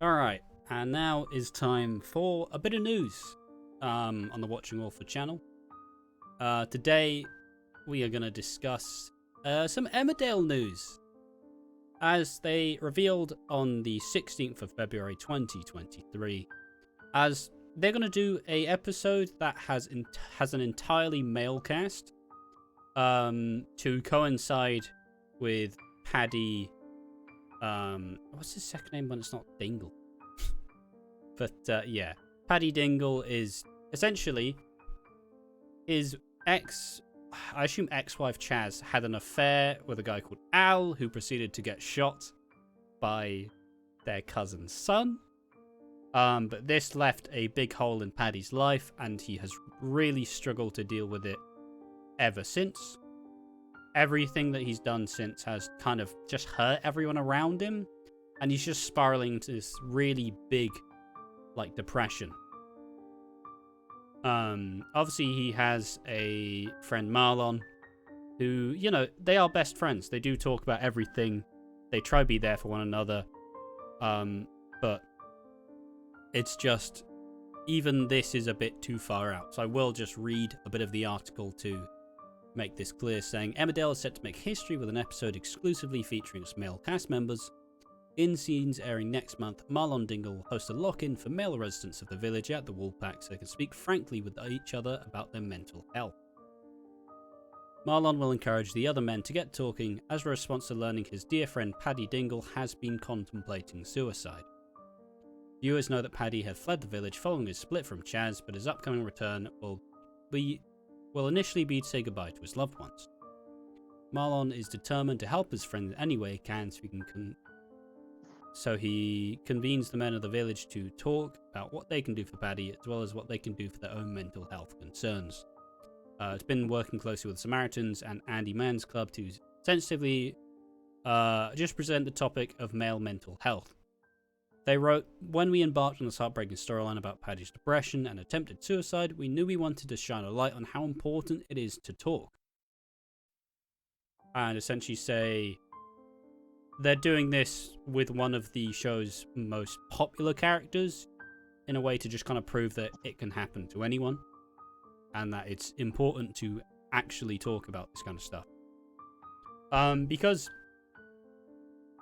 Alright, and now is time for a bit of news on the Watching Walford channel. Today we are going to discuss some Emmerdale news, as they revealed on the 16th of February 2023, as they're going to do a episode that has an entirely male cast to coincide with Paddy. What's his second name when it's not Dingle? But yeah, Paddy Dingle is essentially his I assume ex-wife Chaz had an affair with a guy called Al, who proceeded to get shot by their cousin's son. But this left a big hole in Paddy's life, and he has really struggled to deal with it ever since. Everything that he's done since has kind of just hurt everyone around him, and he's just spiraling into this really big, depression. Obviously he has a friend Marlon, who, they are best friends. They do talk about everything. They try to be there for one another. But it's just, even this is a bit too far out. So I will just read a bit of the article to make this clear, saying Emmerdale is set to make history with an episode exclusively featuring its male cast members. In scenes airing next month, Marlon Dingle will host a lock-in for male residents of the village at the Woolpack so they can speak frankly with each other about their mental health. Marlon will encourage the other men to get talking as a response to learning his dear friend Paddy Dingle has been contemplating suicide. Viewers know that Paddy had fled the village following his split from Chaz, but his upcoming return will initially be to say goodbye to his loved ones. Marlon is determined to help his friend in any way he can, so he convenes the men of the village to talk about what they can do for Paddy, as well as what they can do for their own mental health concerns. It's been working closely with Samaritans and Andy Mann's club to sensitively just present the topic of male mental health. They wrote, "When we embarked on this heartbreaking storyline about Paddy's depression and attempted suicide, we knew we wanted to shine a light on how important it is to talk." And essentially say they're doing this with one of the show's most popular characters in a way to just kind of prove that it can happen to anyone and that it's important to actually talk about this kind of stuff. Because,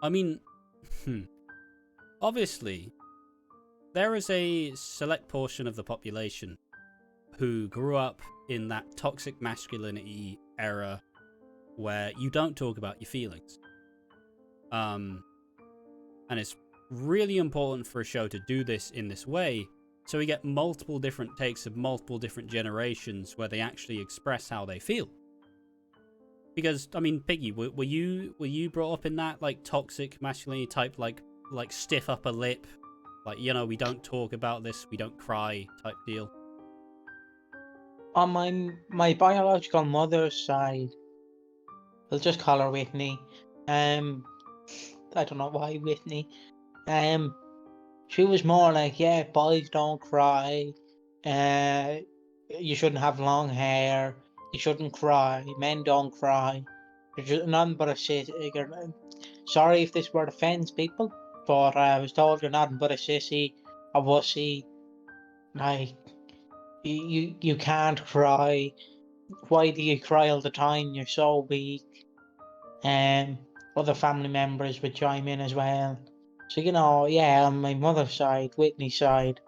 I mean, obviously, there is a select portion of the population who grew up in that toxic masculinity era where you don't talk about your feelings. And it's really important for a show to do this in this way, so we get multiple different takes of multiple different generations where they actually express how they feel. Because, I mean, Piggy, were you brought up in that, toxic masculinity type, stiff upper lip, we don't talk about this, we don't cry type deal? On my biological mother's side, we'll just call her Whitney. I don't know why Whitney. She was more like, yeah, boys don't cry. You shouldn't have long hair. You shouldn't cry. Men don't cry. You're just nothing but a sissy. Sorry if this word offends people, but I was told you're nothing but a sissy, a wussy. Like, you can't cry. Why do you cry all the time? You're so weak. Other family members would chime in as well. So, yeah, on my mother's side, Whitney's side,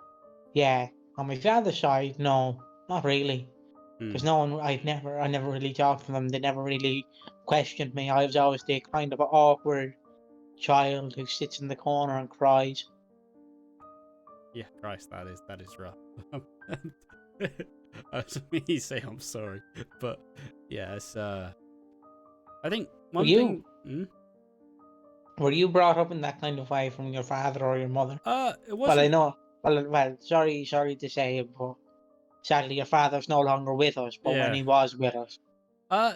yeah. On my father's side, no, not really. Because I never really talked to them. They never really questioned me. I was always the kind of awkward child who sits in the corner and cries. Yeah, Christ, that is rough. I don't mean to say I'm sorry, but yeah, it's I think one thing. Were you brought up in that kind of way from your father or your mother? It wasn't. Well, I know. Well, sorry to say it, but sadly your father's no longer with us. But when he was with us,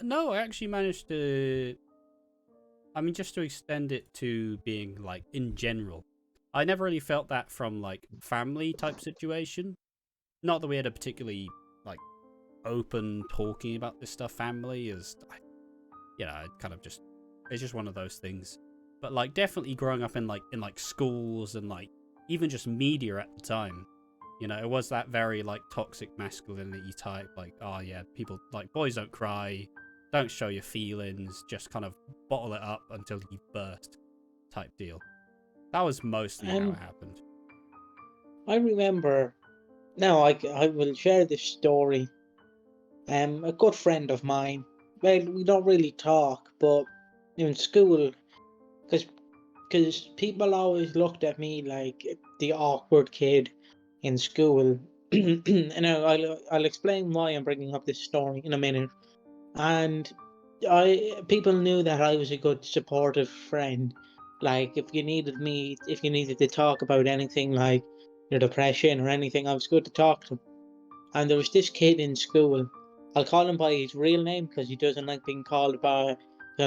no, I actually managed to. I mean, just to extend it to being in general, I never really felt that from family type situation. Not that we had a particularly open talking about this stuff family, as kind of just, it's just one of those things. But definitely growing up in schools and even just media at the time. You know, it was that very like toxic masculinity type, like, oh yeah, people like boys don't cry, don't show your feelings, just kind of bottle it up until you burst type deal. That was mostly how it happened. I remember. Now I will share this story. A good friend of mine. Well, we don't really talk, but in school, because people always looked at me like the awkward kid in school. And I'll explain why I'm bringing up this story in a minute. And people knew that I was a good supportive friend. Like if you needed to talk about anything like your depression or anything, I was good to talk to. And there was this kid in school. I'll call him by his real name because he doesn't like being called by. I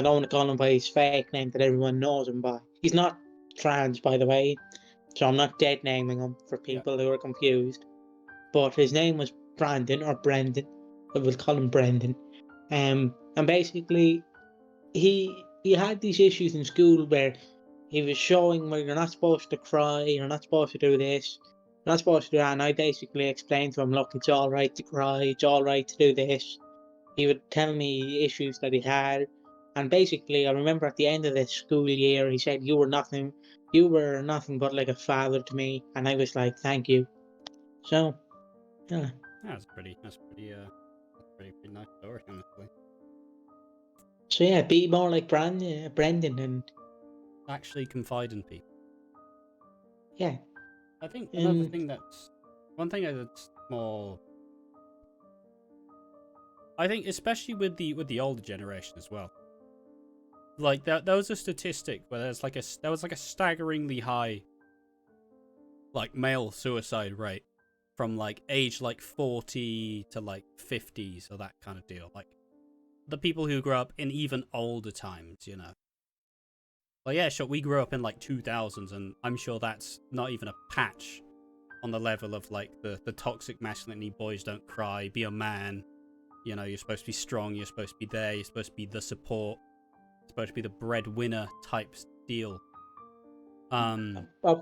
don't want to call him by his fake name that everyone knows him by. He's not trans, by the way, so I'm not dead naming him for people who are confused. But his name was Brandon or Brendan. I will call him Brendan. And basically, he had these issues in school where he was showing where you're not supposed to cry, you're not supposed to do this, you're not supposed to do that. And I basically explained to him, look, it's all right to cry, it's all right to do this. He would tell me issues that he had, and basically, I remember at the end of the school year, he said, you were nothing but like a father to me," and I was like, "Thank you." So, yeah. That's pretty pretty nice story, honestly. So yeah, be more like Brendan, and Actually confide in people. yeah. I think And one thing that's more. I think especially with the older generation as well. Like there was a statistic where there was like a staggeringly high like male suicide rate from like age like 40 to like 50s or that kind of deal. Like the people who grew up in even older times, you know. Well, yeah, sure, we grew up in like 2000s, and I'm sure that's not even a patch on the level of like the toxic masculinity, boys don't cry, be a man, you know, you're supposed to be strong, you're supposed to be there, you're supposed to be the support, you're supposed to be the breadwinner type deal. a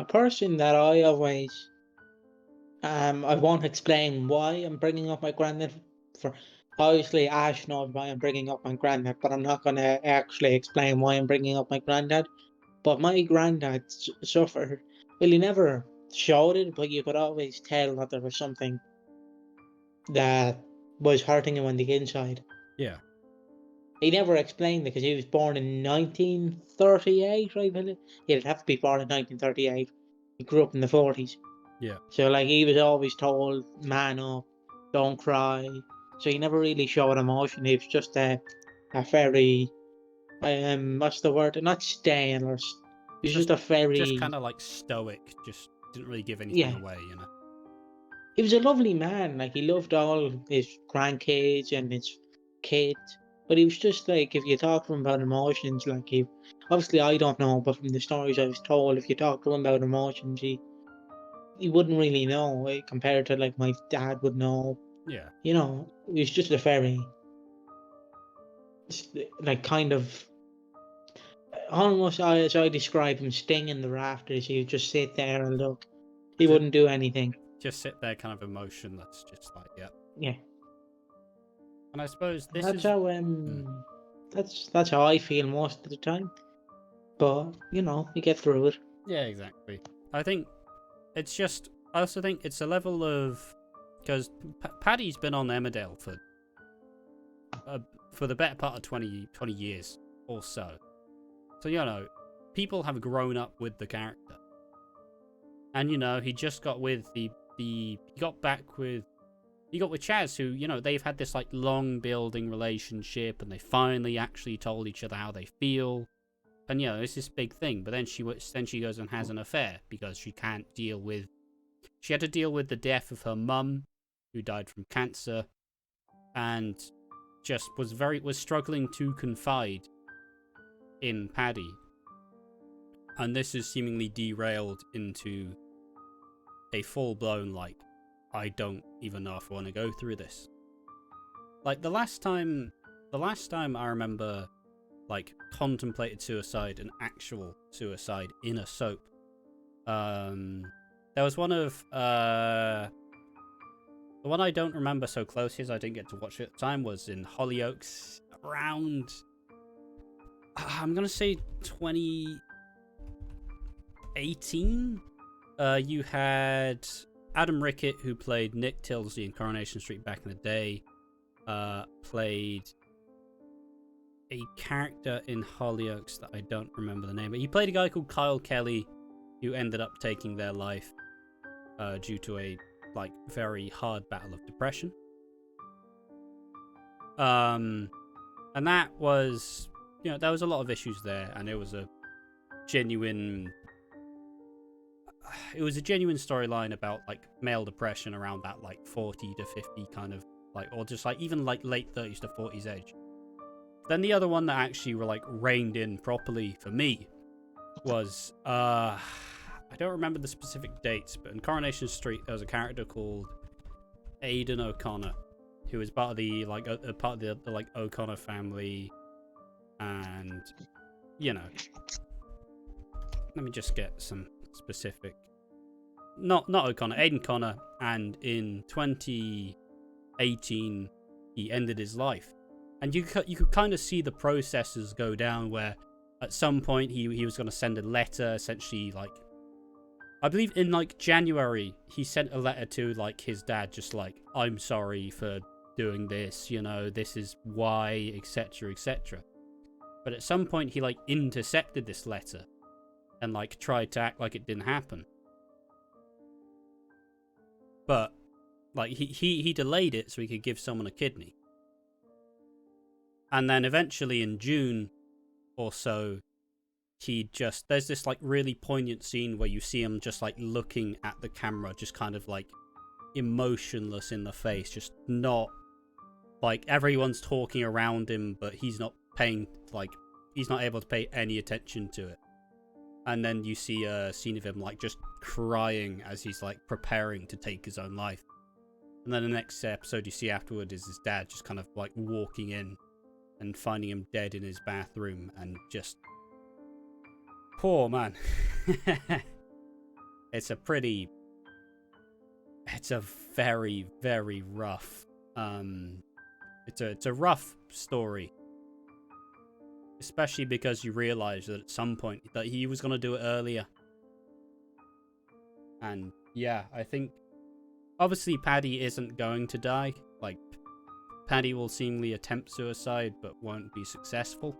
person that I always I won't explain why I'm bringing up my granddad. For obviously Ash knows why I'm bringing up my granddad, but I'm not gonna actually explain why I'm bringing up my granddad. But my granddad suffered. Well, he never showed it, but you could always tell that there was something that was hurting him on the inside. Yeah. He never explained it because he was born in 1938, right? He'd have to be born in 1938. He grew up in the 40s. Yeah. So, like, he was always told, man up, don't cry. So he never really showed emotion. He was just a very, what's the word? Not staying, or he was just a Just very, kind of like stoic, just didn't really give anything yeah. away, you know. He was a lovely man. Like, he loved all his grandkids and his kids. But he was just like, if you talk to him about emotions, like, obviously I don't know, but from the stories I was told, if you talk to him about emotions, he wouldn't really know, compared to like my dad would know. Yeah. You know, he was just a very, like, kind of, almost as I describe him, sting in the rafters. He would just sit there and look. He wouldn't do anything. Just sit there, kind of emotionless, just like, yeah. Yeah. And I suppose That's how I feel most of the time. But you know, you get through it. Yeah, exactly. I think it's just. I also think it's a level of, because Paddy's been on Emmerdale for the better part of 20 years or so. So you know, people have grown up with the character, and you know, he just got with he got with Chaz, who, you know, they've had this like long building relationship, and they finally actually told each other how they feel. And, you know, it's this big thing. But then she goes and has an affair because she can't deal with... She had to deal with the death of her mum, who died from cancer, and just was struggling to confide in Paddy. And this is seemingly derailed into a full-blown, like, I don't even know if I want to go through this. Like, the last time I remember, like, contemplated suicide and actual suicide in a soap There was one of the one I don't remember so closely as I didn't get to watch it at the time was in Hollyoaks around I'm gonna say 2018. You had Adam Rickett, who played Nick Tilsley in Coronation Street back in the day, played a character in Hollyoaks that I don't remember the name, but he played a guy called Kyle Kelly, who ended up taking their life due to a very hard battle of depression. And that was, there was a lot of issues there, and it was a genuine storyline about male depression around that 40 to 50 kind of or just even late 30s to 40s age. Then the other one that actually were reined in properly for me was I don't remember the specific dates, but in Coronation Street there was a character called Aidan O'Connor, who was part of the O'Connor family, and let me just get some specific. Not O'Connor, Aidan Connor, and in 2018 he ended his life, and you could kind of see the processes go down where at some point he was going to send a letter, essentially I believe in January he sent a letter to his dad, just I'm sorry for doing this, this is why, etc, etc. But at some point he intercepted this letter and tried to act like it didn't happen. But he delayed it so he could give someone a kidney. And then eventually in June or so, there's this really poignant scene where you see him just looking at the camera, just kind of emotionless in the face, just not everyone's talking around him, but he's not paying he's not able to pay any attention to it. And then you see a scene of him just crying as he's preparing to take his own life. And then the next episode you see afterward is his dad just kind of walking in and finding him dead in his bathroom, and just poor man. It's a very, very rough it's a rough story, especially because you realize that at some point that he was going to do it earlier. And yeah, I think obviously Paddy isn't going to die. Paddy will seemingly attempt suicide but won't be successful.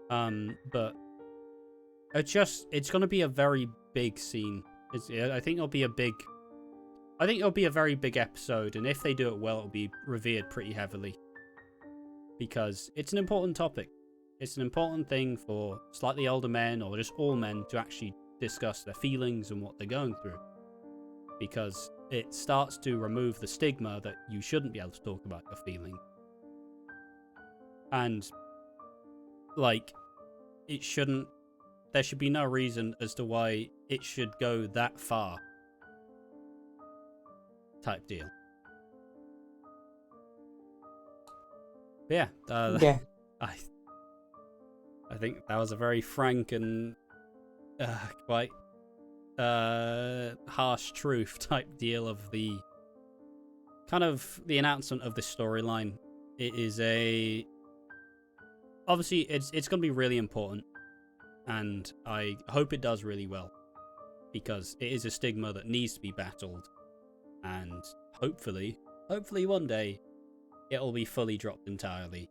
But it's going to be a very big scene. I think it'll be a very big episode, and if they do it well, it'll be revered pretty heavily, because it's an important topic. It's an important thing for slightly older men, or just all men, to actually discuss their feelings and what they're going through, because it starts to remove the stigma that you shouldn't be able to talk about your feelings. And there should be no reason as to why it should go that far, type deal. Yeah, yeah. I think that was a very frank and quite harsh truth type deal of the announcement of the storyline. It is obviously it's going to be really important, and I hope it does really well, because it is a stigma that needs to be battled, and hopefully one day it'll be fully dropped entirely,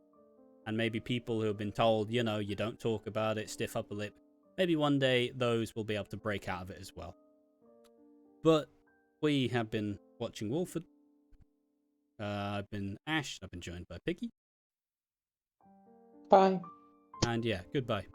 and maybe people who have been told, you don't talk about it, stiff upper lip, maybe one day those will be able to break out of it as well. But we have been watching Walford. I've been Ash, I've been joined by Piggy. Bye. And yeah, goodbye.